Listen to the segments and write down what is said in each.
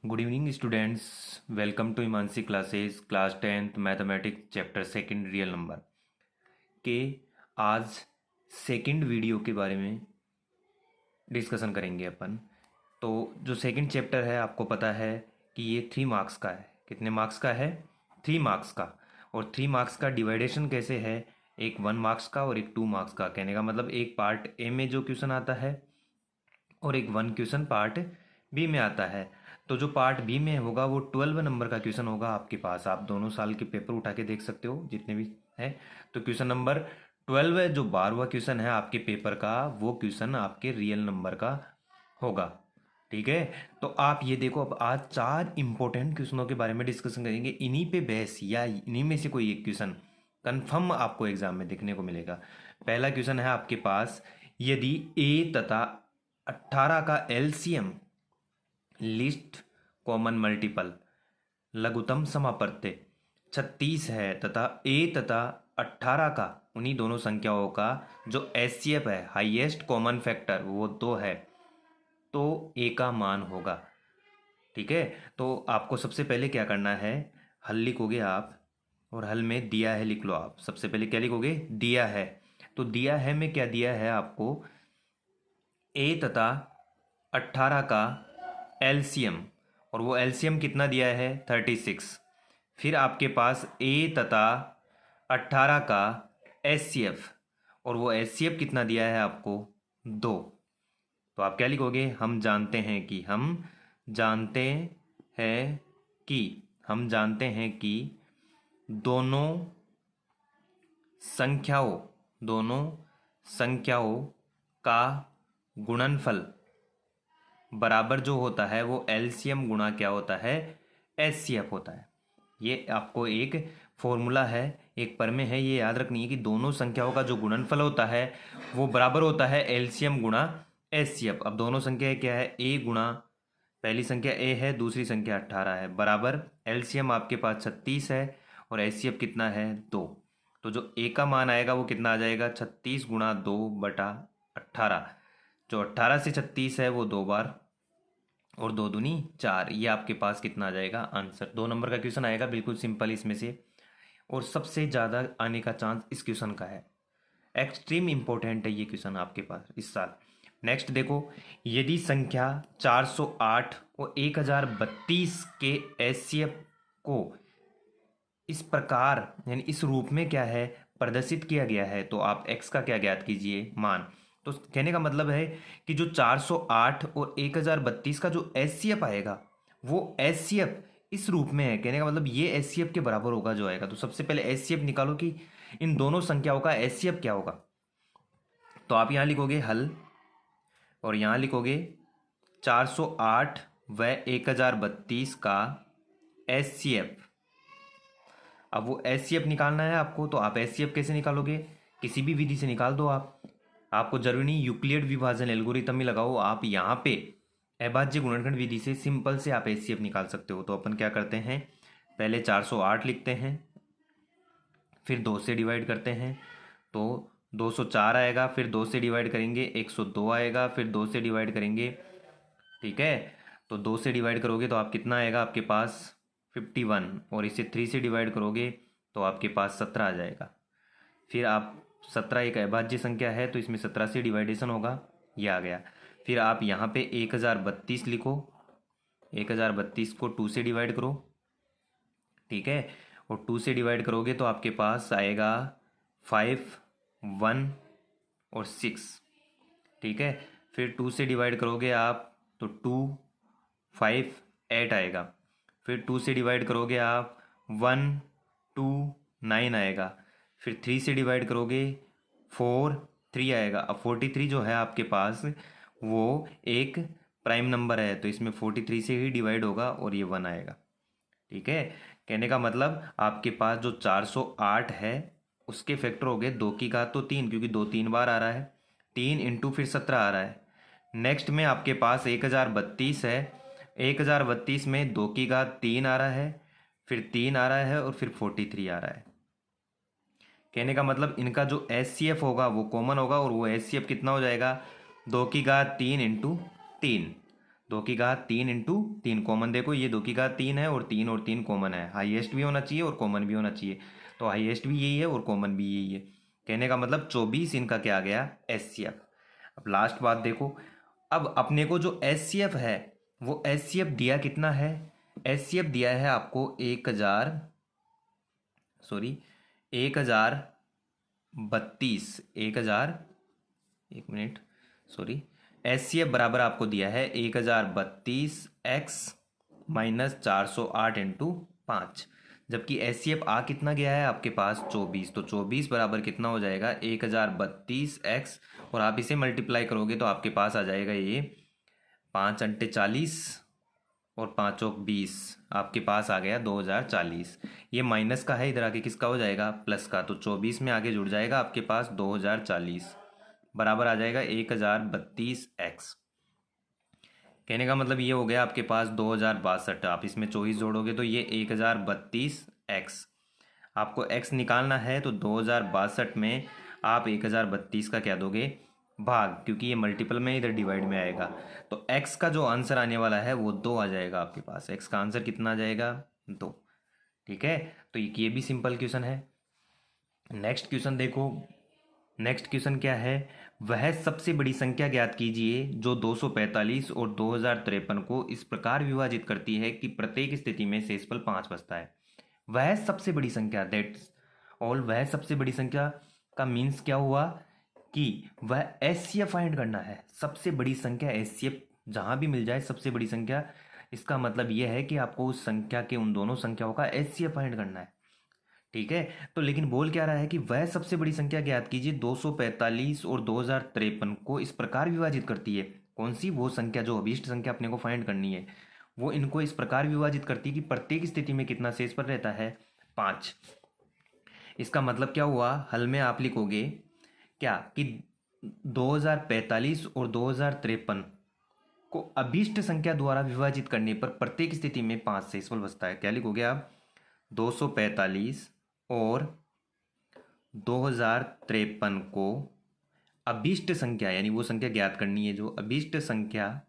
Good evening students. Welcome to Himanshi classes class 10th mathematics chapter second real number के आज second video के बारे में डिस्कशन करेंगे अपन। तो जो सेकंड चैप्टर है आपको पता है कि ये 3 मार्क्स का है। कितने मार्क्स का है? 3 मार्क्स का। और 3 मार्क्स का डिवाइडेशन कैसे है? एक 1 मार्क्स का और एक 2 मार्क्स का। कहने का मतलब एक पार्ट ए में जो क्वेश्चन आता है और एक 1 क्वेश्चन पार्ट बी में आता है। तो जो पार्ट बी में होगा वो 12 नंबर का क्वेश्चन होगा आपके पास। आप दोनों साल के पेपर उठा के देख सकते हो जितने भी है। तो क्वेश्चन नंबर 12 है, जो 12वां क्वेश्चन है आपके पेपर का, वो क्वेश्चन आपके रियल नंबर का होगा। ठीक है, तो आप ये देखो, अब आज 4 इंपॉर्टेंट क्वेश्चनों के बारे में डिस्कशन करेंगे। इन्हीं पे बेस या इन्हीं में से कोई एक क्वेश्चन कंफर्म आपको एग्जाम में देखने को मिलेगा। पहला क्वेश्चन है आपके पास, यदि ए तथा 18 का एलसीएम लिस्ट कॉमन मल्टीपल लघुत्तम समापत्य 36 है तथा ए तथा 18 का उन्हीं दोनों संख्याओं का जो एचसीएफ है, हाईएस्ट कॉमन फैक्टर, वो 2 है, तो ए का मान होगा। ठीक है, तो आपको सबसे पहले क्या करना है, हल लिखोगे आप और हल में दिया है लिख लो आप। सबसे पहले क्या लिखोगे? दिया है। तो दिया है में क्या दिया है आपको? ए तथा 18 का एलसीएम, और वो एलसीएम कितना दिया है? 36। फिर आपके पास ए तथा 18 का एचसीएफ, और वो एचसीएफ कितना दिया है आपको? 2। तो आप क्या लिखोगे? हम जानते हैं कि हम जानते हैं कि दोनों संख्याओं का गुणनफल बराबर जो होता है वो एलसीएम गुणा क्या होता है? एचसीएफ होता है। ये आपको एक फॉर्मूला है, एक पर में है, ये याद रखनी है कि दोनों संख्याओं का जो गुणनफल होता है वो बराबर होता है एलसीएम गुणा एचसीएफ। अब दोनों संख्या क्या है? ए गुणा, पहली संख्या ए है, दूसरी संख्या 18 है, बराबर एलसीएम आपके पास 36 है और एचसीएफ कितना है? 2। तो जो ए का मान आएगा वो कितना आ जाएगा? 36 गुणा 2 बटा 18। जो 18 से 36 है वो 2 बार, और 2 दूनी 4। ये आपके पास कितना आ जाएगा? आंसर। 2 नंबर का क्वेश्चन आएगा, बिल्कुल सिंपल इसमें से, और सबसे ज़्यादा आने का चांस इस क्वेश्चन का है। एक्सट्रीम इंपॉर्टेंट है ये क्वेश्चन आपके पास इस साल। नेक्स्ट देखो, यदि संख्या 408 और 1032 के एचसीएफ को इस प्रकार यानी इस रूप में क्या है प्रदर्शित किया गया है, तो आप x का क्या ज्ञात कीजिए? मान। तो कहने का मतलब है कि जो 408 और 1032 का जो एचसीएफ आएगा वो एचसीएफ इस रूप में है। कहने का मतलब ये एचसीएफ के बराबर होगा जो आएगा। तो सबसे पहले एचसीएफ निकालो कि इन दोनों संख्याओं का एचसीएफ क्या होगा। तो आप यहाँ लिखोगे हल, और यहाँ लिखोगे 408 व 1032 का एचसीएफ। अब वो एचसीएफ निकालना है आपको, तो आप एचसीएफ कैसे निकालोगे? किसी भी विधि से निकाल दो आप। आपको जरूरी नहीं यूक्लिड विभाजन एल्गोरिथम ही लगाओ, आप यहाँ पे अभाज्य गुणनखंड विधि से सिंपल से आप एचसीएफ निकाल सकते हो। तो अपन क्या करते हैं, पहले 408 लिखते हैं, फिर 2 से डिवाइड करते हैं तो 204 आएगा, फिर 2 से डिवाइड करेंगे 102 आएगा, फिर 2 से डिवाइड करेंगे, ठीक है, तो 2 से डिवाइड करोगे तो आप कितना आएगा आपके पास? 51, और इसे 3 से डिवाइड करोगे तो आपके पास 17 आ जाएगा। फिर आप 17 एक अभाज्य संख्या है तो इसमें 17 से डिवाइडेशन होगा, ये आ गया। फिर आप यहाँ पे 1032 लिखो, 1032 को 2 से डिवाइड करो, ठीक है, और 2 से डिवाइड करोगे तो आपके पास आएगा 5, 1 और 6, ठीक है। फिर 2 से डिवाइड करोगे आप तो 2, 5, 8 आएगा। फिर 2 से डिवाइड करोगे आप 1, 2, 9 आएगा। फिर 3 से डिवाइड करोगे 4, 3 आएगा। अब 43 जो है आपके पास वो एक प्राइम नंबर है, तो इसमें 43 से ही डिवाइड होगा और ये 1 आएगा, ठीक है। कहने का मतलब आपके पास जो 408 है उसके फैक्टर हो गए 2 की घात तो 3, क्योंकि 2 3 बार आ रहा है, 3 इंटू फिर 17 आ रहा है। नेक्स्ट में आपके पास 1032 है, 1032 में 2 की घात 3 आ रहा है, फिर 3 आ रहा है और फिर 43 आ रहा है। कहने का मतलब इनका जो एचसीएफ होगा वो कॉमन होगा, और वो एचसीएफ कितना हो जाएगा? 2 की घात 3 इंटू 3। 2 की घात 3 इंटू 3 कॉमन देखो, ये 2 की घात 3 है और 3 कॉमन है, हाईएस्ट भी होना चाहिए और कॉमन भी होना चाहिए, तो हाईएस्ट भी यही है और कॉमन भी यही है। कहने का मतलब 24 इनका क्या आ गया, एचसीएफ। अब लास्ट बात देखो, अब अपने को जो एचसीएफ है वो एचसीएफ दिया कितना है, एचसीएफ दिया है आपको 1032, एक मिनट, सॉरी, एचसीएफ बराबर आपको दिया है 1032x-408 इंटू 5, जबकि एचसीएफ आ कितना गया है आपके पास 24, तो 24 बराबर कितना हो जाएगा 1032x, और आप इसे मल्टीप्लाई करोगे तो आपके पास आ जाएगा ये 5 अंटे 40 और 5 चौक 20, आपके पास आ गया 2040। ये माइनस का है, इधर आके किसका हो जाएगा, प्लस का, तो 24 में आगे जुड़ जाएगा आपके पास 2040 बराबर आ जाएगा 1032x। कहने का मतलब ये हो गया आपके पास 2062, आप इसमें 24 जोड़ोगे तो ये 1032x। आपको x निकालना है तो 2062 में आप 1032 का क्या दोगे, भाग, क्योंकि ये मल्टीपल में इधर डिवाइड में आएगा, तो x का जो आंसर आने वाला है वो 2 आ जाएगा आपके पास, x का आंसर कितना आ जाएगा, 2। ठीक है, तो ये भी सिंपल क्वेश्चन है। नेक्स्ट क्वेश्चन देखो, नेक्स्ट क्वेश्चन क्या है, वह सबसे बड़ी संख्या ज्ञात कीजिए जो 245 और 2053 को इस प्रकार विभाजित करती है कि प्रत्येक स्थिति में शेषफल 5 बचता है। वह सबसे बड़ी संख्या, दैट्स ऑल, वह सबसे बड़ी संख्या का मीन्स क्या हुआ कि वह एचसीएफ फाइंड करना है, सबसे बड़ी संख्या एचसीएफ जहां भी मिल जाए सबसे बड़ी संख्या, इसका मतलब यह है कि आपको उस संख्या के उन दोनों संख्याओं का एचसीएफ फाइंड करना है। ठीक है, तो लेकिन बोल क्या रहा है कि वह सबसे बड़ी संख्या ज्ञात कीजिए 245 और 2053 को इस प्रकार विभाजित करती है। कौन सी, वो संख्या जो अभीष्ट संख्या अपने को फाइंड करनी है, वो इनको इस प्रकार विभाजित करती है कि प्रत्येक स्थिति में कितना शेषफल रहता है, 5। इसका मतलब क्या हुआ, हल में आप लिखोगे क्या कि 2045 और 2053 को अभीष्ट संख्या द्वारा विभाजित करने पर प्रत्येक स्थिति में 5 शेषफल बचता है। क्या लिखोगे आप, 245 और 2053 को अभीष्ट संख्या, यानी वो संख्या ज्ञात करनी है जो अभीष्ट संख्या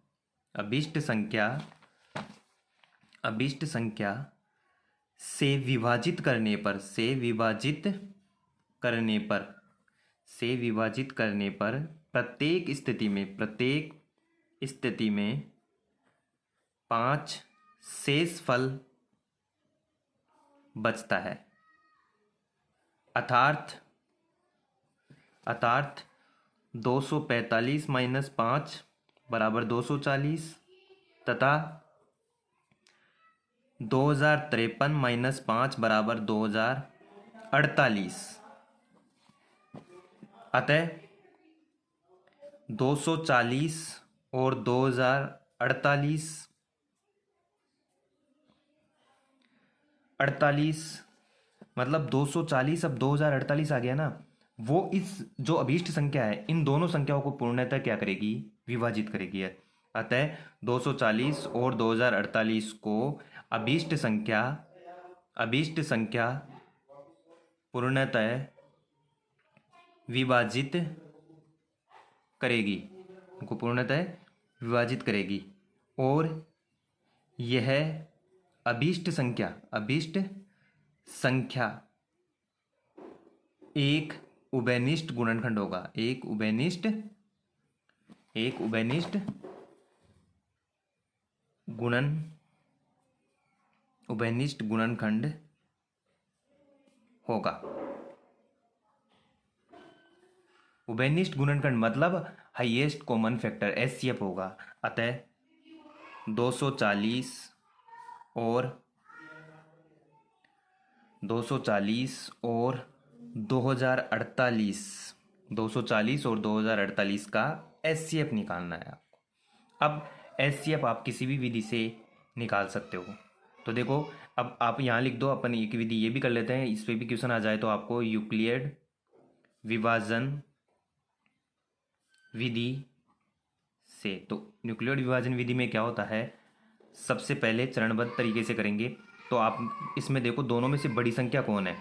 से विभाजित करने पर प्रत्येक स्थिति में 5 शेषफल बचता है। अर्थात 245 माइनस 5 बराबर 240 तथा 2053 माइनस 5 बराबर 2048। अतः 240 और 2048 मतलब 240, अब 2048 आ गया ना, वो इस जो अभीष्ट संख्या है इन दोनों संख्याओं को पूर्णतः क्या करेगी, विभाजित करेगी। अतः 240 और 2048 को अभीष्ट संख्या पूर्णतः विभाजित करेगी, और यह अभीष्ट संख्या एक उभयनिष्ठ गुणनखंड होगा, एक उभयनिष्ठ गुणनखंड होगा। उभयनिष्ठ गुणनखंड मतलब हाईएस्ट कॉमन फैक्टर एचसीएफ होगा। अतः 240 और 2048 का एचसीएफ निकालना है आपको। अब एचसीएफ आप किसी भी विधि से निकाल सकते हो। तो देखो, अब आप यहाँ लिख दो, अपन एक विधि ये भी कर लेते हैं, इस पर भी क्वेश्चन आ जाए तो आपको यूक्लिड विभाजन विधि से। तो न्यूक्लियोइड विभाजन विधि में क्या होता है, सबसे पहले चरणबद्ध तरीके से करेंगे। तो आप इसमें देखो दोनों में से बड़ी संख्या कौन है,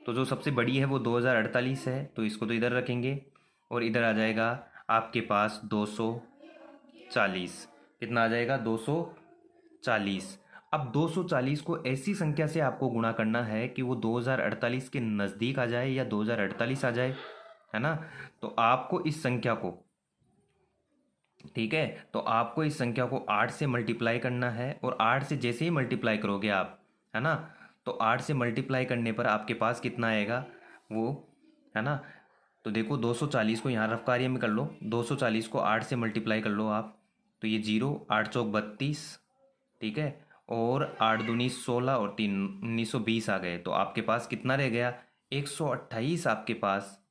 तो जो सबसे बड़ी है वो 2048 है, तो इसको तो इधर रखेंगे और इधर आ जाएगा आपके पास 240। कितना आ जाएगा 240। अब 240 को ऐसी संख्या से आपको गुणा करना है कि वो 2048 के नज़दीक आ जाए या 2048 आ जाए, है ना। तो आपको इस संख्या को, ठीक है, तो आपको इस संख्या को 8 से मल्टीप्लाई करना है, और 8 से जैसे ही मल्टीप्लाई करोगे आप, है ना, तो 8 से मल्टीप्लाई करने पर आपके पास कितना आएगा वो, है ना। तो देखो 240 को यहाँ रफ कार्य में कर लो, 240 को 8 से मल्टीप्लाई कर लो आप, तो ये 0, 8 चौक 32, ठीक है, और 8 दूनी 16 और 3 1920 आ गए। तो आपके पास कितना रह गया, 128 आपके पास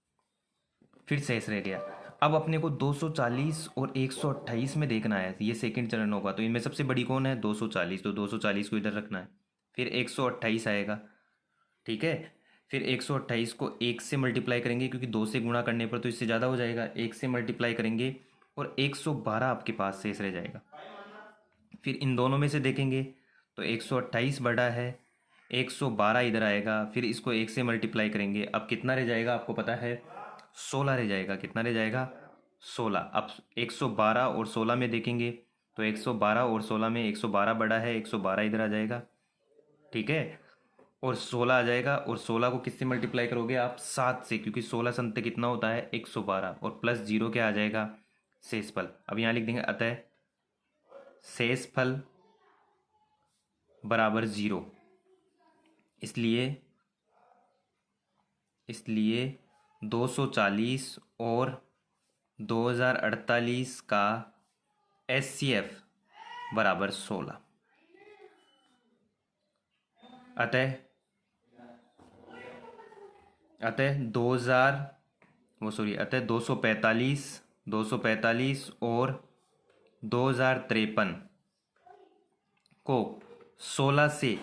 फिर शेष रह गया। अब अपने को 240 और 128 में देखना है, ये सेकंड चरण होगा, तो इनमें सबसे बड़ी कौन है 240, तो 240 को इधर रखना है, फिर 128 आएगा, ठीक है। फिर 128 को 1 से मल्टीप्लाई करेंगे, क्योंकि 2 से गुणा करने पर तो इससे ज़्यादा हो जाएगा, 1 से मल्टीप्लाई करेंगे और 112 आपके पास शेष रह जाएगा। फिर इन दोनों में से देखेंगे तो 128 बड़ा है, 112 इधर आएगा, फिर इसको 1 से मल्टीप्लाई करेंगे, अब कितना रह जाएगा आपको पता है, 16 रह जाएगा। कितना रह जाएगा 16। अब 112 और 16 में देखेंगे तो 112 और 16 में 112 बड़ा है, 112 इधर आ जाएगा, ठीक है, और 16 आ जाएगा, और 16 को किससे मल्टीप्लाई करोगे आप 7 से, क्योंकि 16 संत कितना होता है 112, और प्लस 0 क्या आ जाएगा शेषफल। अब यहाँ लिख देंगे अतः शेषफल बराबर 0। इसलिए इसलिए 240 और 2048 का एचसीएफ बराबर 16। अतः अतः 245 और 2053 को 16 से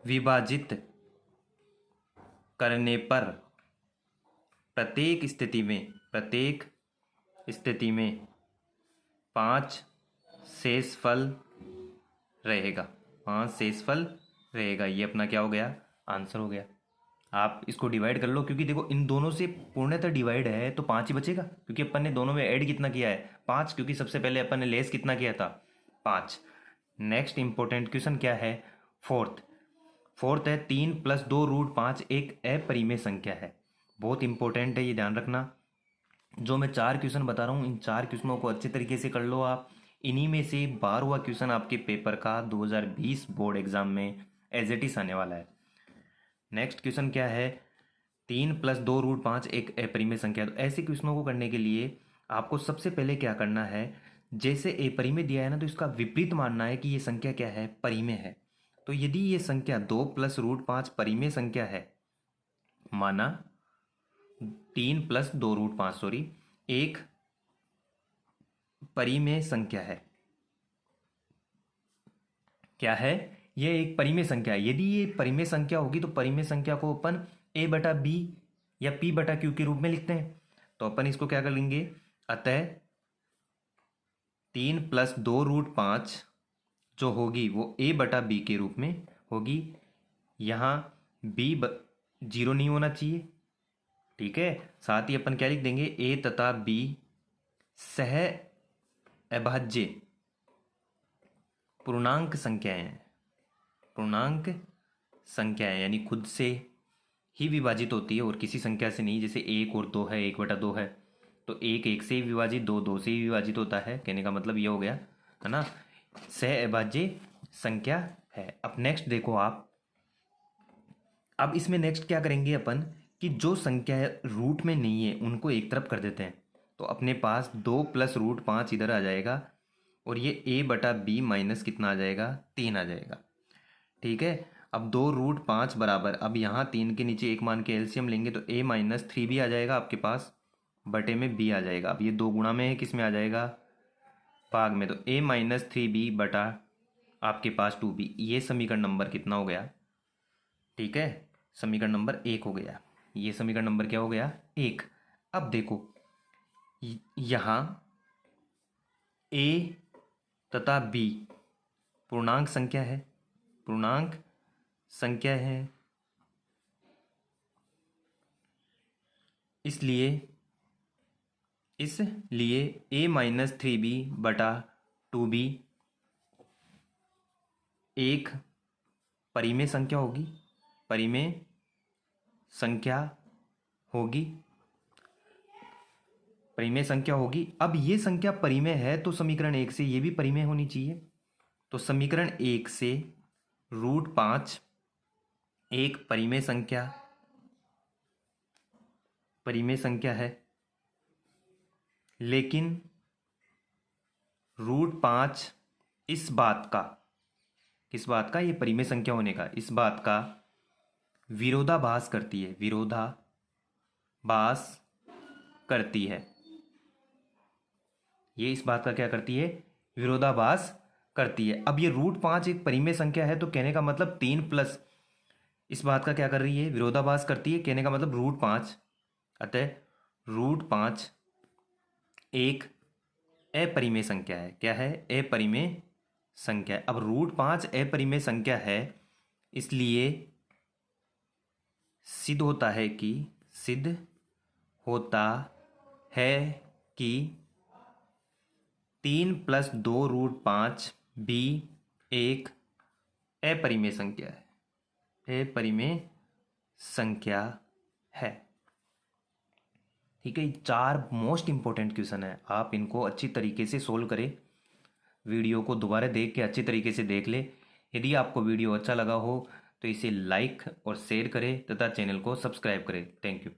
विभाजित करने पर प्रत्येक स्थिति में 5 शेषफल रहेगा, 5 शेषफल रहेगा। ये अपना क्या हो गया, आंसर हो गया। आप इसको डिवाइड कर लो, क्योंकि देखो इन दोनों से पूर्णतः डिवाइड है तो 5 ही बचेगा, क्योंकि अपन ने दोनों में ऐड कितना किया है 5, क्योंकि सबसे पहले अपन ने लेस कितना किया था 5। नेक्स्ट इंपॉर्टेंट क्वेश्चन क्या है, फोर्थ है 3 + 2√5 एक अपरिमेय संख्या है। बहुत इंपॉर्टेंट है, ये ध्यान रखना। जो मैं 4 क्वेश्चन बता रहा हूँ, इन 4 क्वेश्चनों को अच्छे तरीके से कर लो आप। इन्हीं में से 12वां क्वेश्चन आपके पेपर का 2020 बोर्ड एग्जाम में एज इट इज आने वाला है। नेक्स्ट क्वेश्चन क्या है, 3 + 2√5 एक अपरिमेय संख्या। तो ऐसे क्वेश्चनों को करने के लिए आपको सबसे पहले क्या करना है, जैसे अपरिमेय दिया है ना, तो इसका विपरीत मानना है कि ये संख्या क्या है, परिमेय है। तो यदि ये संख्या 2 + √5 परिमेय संख्या है, माना 3 + 2√5 सॉरी एक परिमेय संख्या है, क्या है, ये एक परिमेय संख्या है। यदि ये परिमेय संख्या होगी तो परिमेय संख्या को अपन a/b या p/q के रूप में लिखते हैं। तो अपन इसको क्या कर लेंगे, अतः 3 + 2√5 जो होगी वो a/b के रूप में होगी। यहाँ b 0 नहीं होना चाहिए, ठीक है। साथ ही अपन क्या लिख देंगे, a तथा b सह अभाज्य पूर्णांक संख्याएं हैं, पूर्णांक संख्याएं यानी खुद से ही विभाजित होती है और किसी संख्या से नहीं। जैसे 1 और 2 है, 1/2 है, तो 1 1 से ही विभाजित, 2 2 से ही विभाजित होता है। कहने का मतलब ये हो गया, है ना, सह अभाज्य संख्या है। अब नेक्स्ट देखो आप, अब इसमें नेक्स्ट क्या करेंगे अपन कि जो संख्या रूट में नहीं है उनको एक तरफ कर देते हैं। तो अपने पास 2 + √5 इधर आ जाएगा, और ये a/b माइनस कितना आ जाएगा, 3 आ जाएगा, ठीक है। अब 2√5 बराबर, अब यहाँ 3 के नीचे 1 मान के एलसीएम लेंगे तो a - 3b आ जाएगा आपके पास, बटे में b आ जाएगा। अब ये 2 गुणा में है, किस में आ जाएगा, भाग में, तो a - 3b बटा आपके पास 2b। ये समीकरण नंबर कितना हो गया, ठीक है, समीकरण नंबर 1 हो गया। ये समीकरण नंबर क्या हो गया, 1। अब देखो यहाँ a तथा b पूर्णांक संख्या है, पूर्णांक संख्या है, इसलिए a - 3b बटा टू बी एक परिमेय संख्या होगी, परिमेय संख्या होगी, परिमेय संख्या होगी। अब ये संख्या परिमेय है तो समीकरण 1 से ये भी परिमेय होनी चाहिए। तो समीकरण 1 से √5 एक परिमेय संख्या है, लेकिन √5 इस बात का, किस बात का, ये परिमेय संख्या होने का, इस बात का विरोधाभास करती है, विरोधाभास करती है। ये इस बात का क्या करती है, विरोधाभास करती है। अब ये √5 एक परिमेय संख्या है तो कहने का मतलब 3 प्लस इस बात का क्या कर रही है, विरोधाभास करती है। कहने का मतलब √5, अतः √5 एक अपरिमेय संख्या है। क्या है, अपरिमेय संख्या है। अब √5 अपरिमेय संख्या है, इसलिए सिद्ध होता है कि 3 + 2 √5 भी एक अपरिमेय संख्या है, अपरिमेय संख्या है। ठीक है, 4 मोस्ट इंपॉर्टेंट क्वेश्चन है, आप इनको अच्छी तरीके से सोल्व करें। वीडियो को दोबारा देख के अच्छी तरीके से देख ले। यदि आपको वीडियो अच्छा लगा हो तो इसे लाइक और शेयर करें तथा चैनल को सब्सक्राइब करें। Thank you.